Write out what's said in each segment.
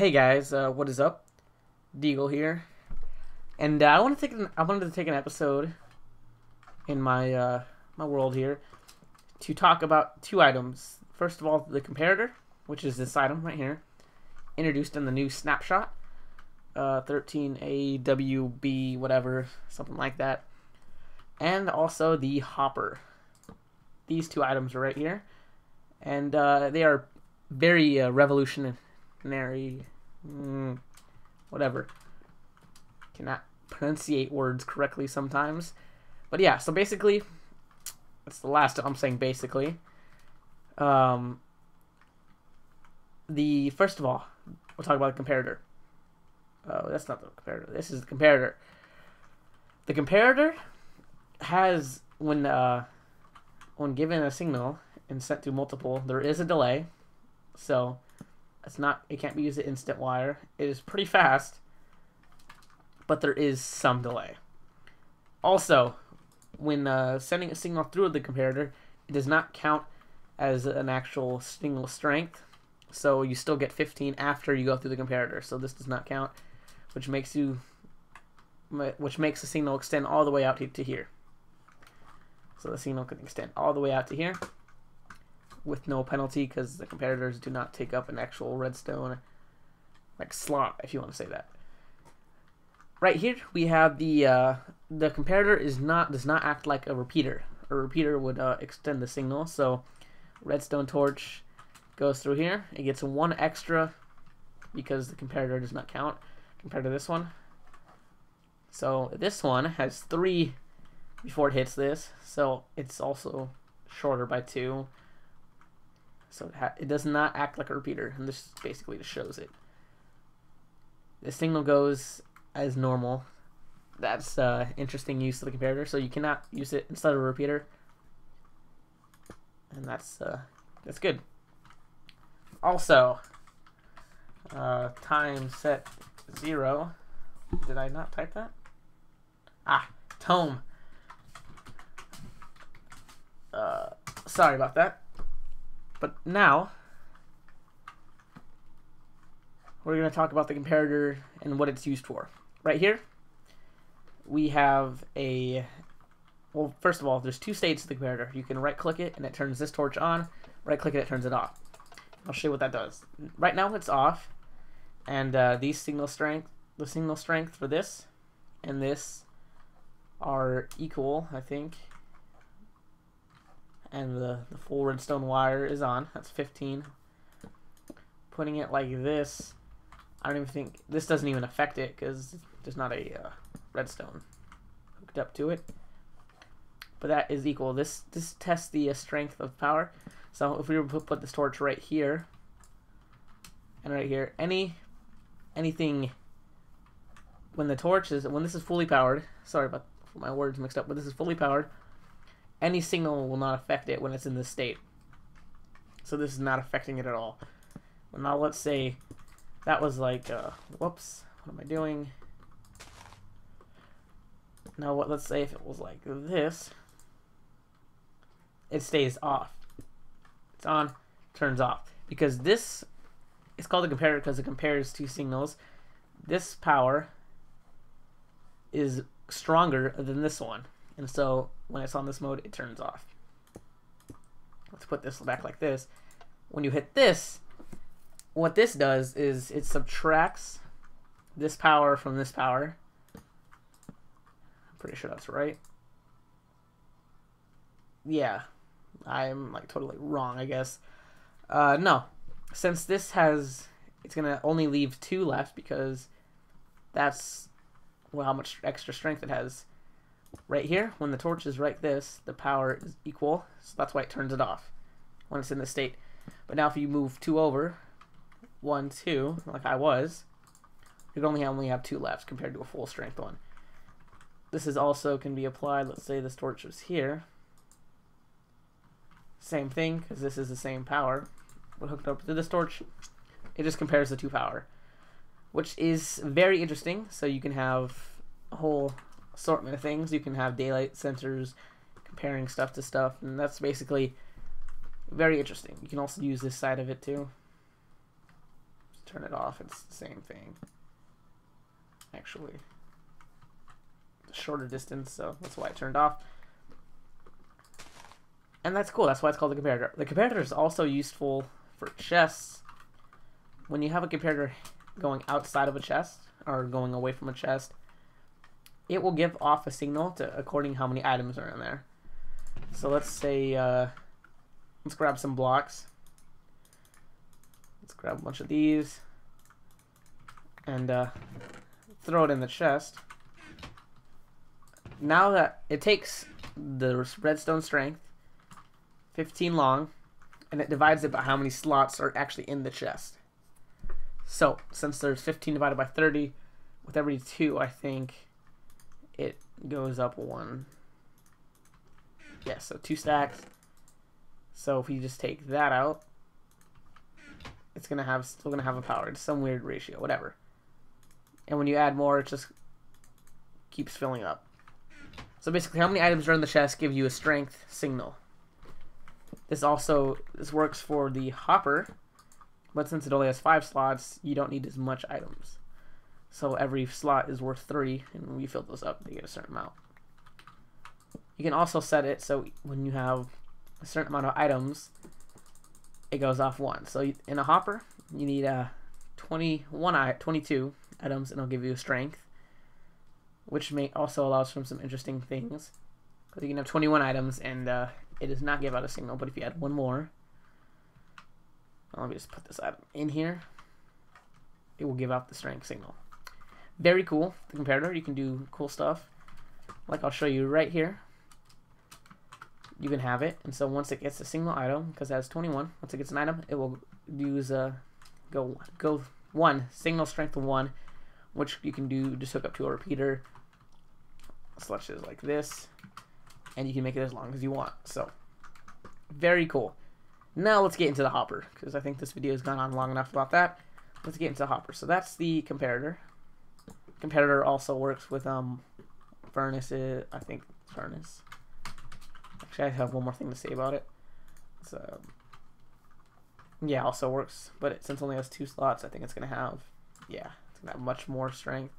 Hey guys, what is up? Deagle here, and I wanted to take an episode in my world here to talk about two items. First of all, the comparator, which is this item right here, introduced in the new snapshot, 13AWB whatever, something like that, and also the hopper. These two items are right here, and they are very revolutionary. Whatever. Cannot pronunciate words correctly sometimes. But yeah, so basically, that's the last I'm saying basically. First of all, we'll talk about the comparator. Oh, that's not the comparator. This is the comparator. The comparator has, when given a signal and sent to multiple, there is a delay. So it can't be used at instant wire. It is pretty fast, but there is some delay. Also, when sending a signal through the comparator, it does not count as an actual signal strength, so you still get 15 after you go through the comparator. So this does not count, which makes the signal extend all the way out to here. So the signal can extend all the way out to here with no penalty, because the comparators do not take up an actual redstone slot, if you want to say that. Right here we have the comparator does not act like a repeater. A repeater would extend the signal. So redstone torch goes through here. It gets one extra because the comparator does not count compared to this one. So this one has 3 before it hits this, so it's also shorter by 2. So it does not act like a repeater, and this basically just shows it. The signal goes as normal. That's interesting use of the comparator. So you cannot use it instead of a repeater, and that's good. Also, time set 0. Did I not type that? Tome. Sorry about that. But now, we're going to talk about the comparator and what it's used for. Right here, we have well, first of all, there's 2 states of the comparator. You can right-click it, and it turns this torch on. Right-click it, it turns it off. I'll show you what that does. Right now, it's off, and the signal strength for this and this are equal, I think. And the full redstone wire is on. That's 15. Putting it like this, I don't even think this doesn't even affect it, because there's not a redstone hooked up to it. But that is equal. This tests the strength of power. So if we were to put this torch right here and right here, anything when this is fully powered. Sorry about my words mixed up. When this is fully powered, any signal will not affect it when it's in this state. So this is not affecting it at all. Well, now let's say that was like, whoops, what am I doing? Now let's say if it was like this, it stays off. It's on, turns off. Because this is called a comparator because it compares 2 signals. This power is stronger than this one. And so when it's on this mode, it turns off. Let's put this back like this. When you hit this, what this does is it subtracts this power from this power. I'm pretty sure that's right. Yeah, I'm totally wrong, I guess. No, since this it's gonna only leave 2 left, because that's how much extra strength it has. Right here, when the torch is like this, the power is equal, so that's why it turns it off when it's in this state. But now if you move 2 over, 1, 2, like I was, you'd only have 2 left compared to a full strength one. This is also can be applied, let's say this torch was here. Same thing, because this is the same power. When hooked up to this torch, it just compares the 2 power, which is very interesting. So you can have a whole assortment of things. You can have daylight sensors comparing stuff to stuff, and that's basically very interesting. You can also use this side of it too. turn it off. It's the same thing. Actually, shorter distance, so that's why I turned off. And that's cool. That's why it's called the comparator. The comparator is also useful for chests. When you have a comparator going outside of a chest or going away from a chest, it will give off a signal to according how many items are in there. So let's say, let's grab some blocks. Let's grab a bunch of these and throw it in the chest. Now that it takes the redstone strength, 15 long, and it divides it by how many slots are actually in the chest. So since there's 15 divided by 30, with every 2, I think it goes up 1. Yeah, so 2 stacks. So if you just take that out, it's still gonna have a power. It's some weird ratio, whatever. And when you add more, it just keeps filling up. So basically, how many items are in the chest give you a strength signal. This works for the hopper, but since it only has 5 slots, you don't need as much items. So every slot is worth 3, and when you fill those up, they get a certain amount. You can also set it so when you have a certain amount of items, it goes off 1. So in a hopper, you need 22 items, and it'll give you a strength, which also allows for some interesting things. Because you can have 21 items, and it does not give out a signal. But if you add 1 more, let me just put this item in here, it will give out the strength signal. Very cool. The comparator, you can do cool stuff. Like I'll show you right here. You can have it, and so once it gets a single item, because it has 21, once it gets an item, it will use go 1 signal strength of 1, which you can do just hook up to a repeater, such as like this, and you can make it as long as you want. So very cool. Now let's get into the hopper, because I think this video has gone on long enough about that. Let's get into the hopper. So that's the comparator. Comparator also works with furnaces. I think furnace. Actually, I have one more thing to say about it. So yeah, also works, but since it only has 2 slots, I think it's gonna have much more strength.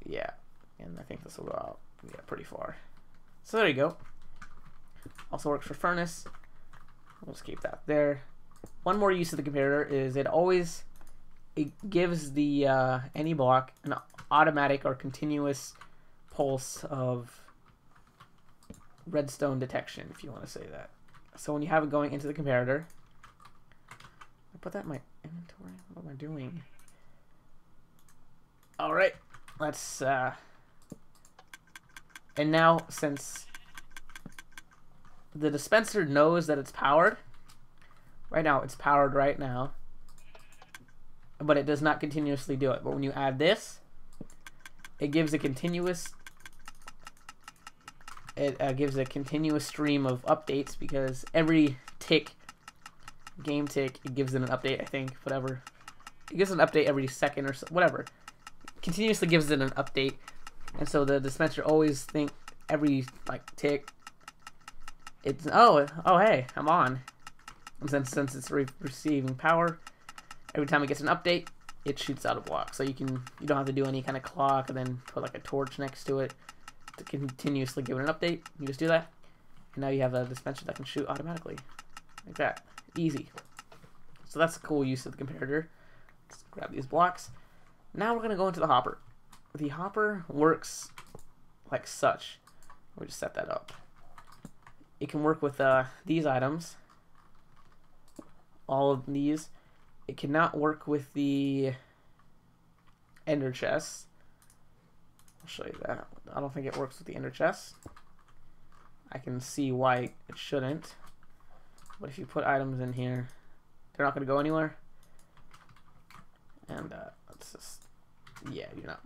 Yeah, and I think this will go out pretty far. So there you go. Also works for furnace. We'll just keep that there. One more use of the comparator is it gives the any block an automatic or continuous pulse of redstone detection, if you want to say that. So when you have it going into the comparator, I put that in my inventory. What am I doing? All right, let's. And now, since the dispenser knows that it's powered, right now it's powered right now, but it does not continuously do it. But when you add this, it gives a continuous. It gives a continuous stream of updates, because every game tick, it gives it an update, I think, whatever. It gives an update every second or so, whatever. It continuously gives it an update, and so the dispenser always think every tick, it's oh hey, I'm on. And since it's receiving power, every time it gets an update, it shoots out a block. So you don't have to do any kind of clock and then put like a torch next to it to continuously give it an update. You just do that, and now you have a dispenser that can shoot automatically, like that. Easy. So that's a cool use of the comparator. Let's grab these blocks. Now we're gonna go into the hopper. The hopper works like such. We'll just set that up. It can work with these items. All of these. It cannot work with the ender chests. I'll show you that. I don't think it works with the ender chests. I can see why it shouldn't. But if you put items in here, they're not going to go anywhere. And let's just, you're not.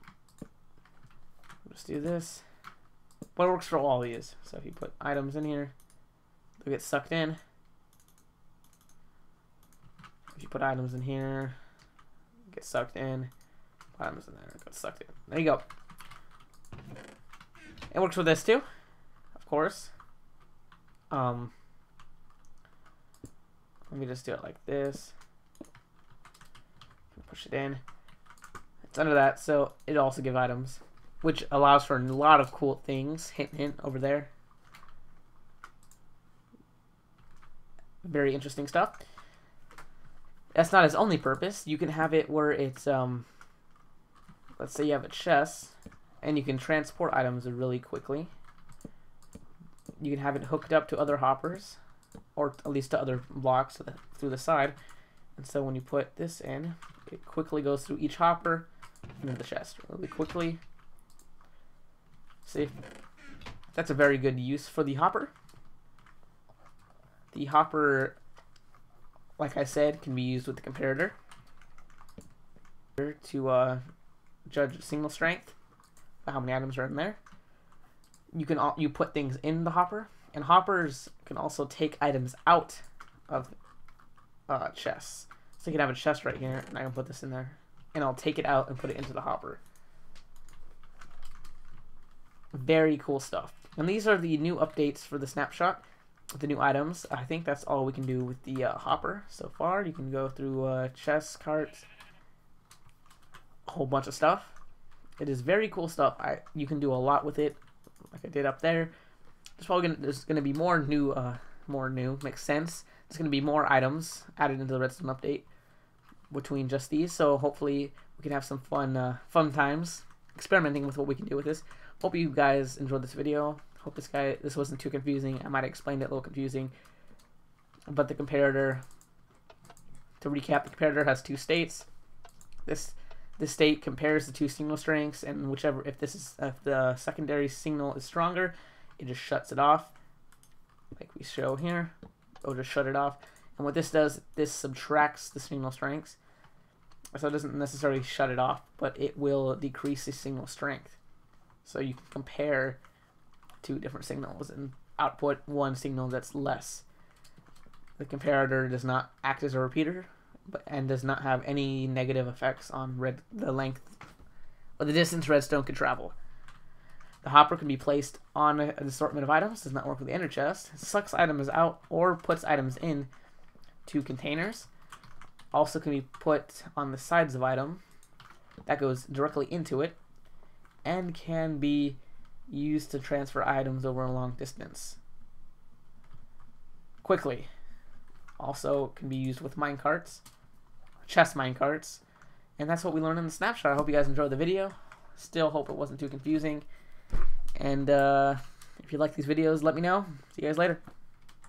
Let's do this. But it works for all these. So if you put items in here, they'll get sucked in. If you put items in here, get sucked in. Put items in there, get sucked in. There you go. It works with this too, of course. Let me just do it like this. push it in. It's under that, so it also gives items, which allows for a lot of cool things. Hint, hint over there. Very interesting stuff. That's not its only purpose. You can have it where it's, let's say you have a chest, and you can transport items really quickly. You can have it hooked up to other hoppers, or at least to other blocks through the side. And so when you put this in, it quickly goes through each hopper into the chest really quickly. See, that's a very good use for the hopper. The hopper, like I said, can be used with the comparator to judge signal strength, how many items are in there. You put things in the hopper, and hoppers can also take items out of chests. So you can have a chest right here, and I can put this in there, and I'll take it out and put it into the hopper. Very cool stuff. And these are the new updates for the snapshot, the new items. I think that's all we can do with the hopper so far. You can go through chests, carts, a whole bunch of stuff. It is very cool stuff. You can do a lot with it, like I did up there. There's gonna be more new. Makes sense. There's gonna be more items added into the Redstone update between just these. So hopefully we can have some fun times experimenting with what we can do with this. Hope you guys enjoyed this video. Hope this wasn't too confusing. I might have explained it a little confusing. But the comparator, to recap, the comparator has two states. This state compares the two signal strengths, and if the secondary signal is stronger, it just shuts it off, like we show here. It'll just shut it off. And what this does, this subtracts the signal strengths. So it doesn't necessarily shut it off, but it will decrease the signal strength. So you can compare two different signals and output one signal that's less. The comparator does not act as a repeater, and does not have any negative effects on the length or the distance redstone can travel. The hopper can be placed on an assortment of items. Does not work with the ender chest. It sucks items out or puts items in to containers. Also can be put on the sides of item. That goes directly into it, and can be used to transfer items over a long distance quickly. Also can be used with minecarts, chest minecarts, and that's what we learned in the snapshot. I hope you guys enjoyed the video. Still hope it wasn't too confusing. And if you like these videos, let me know. See you guys later.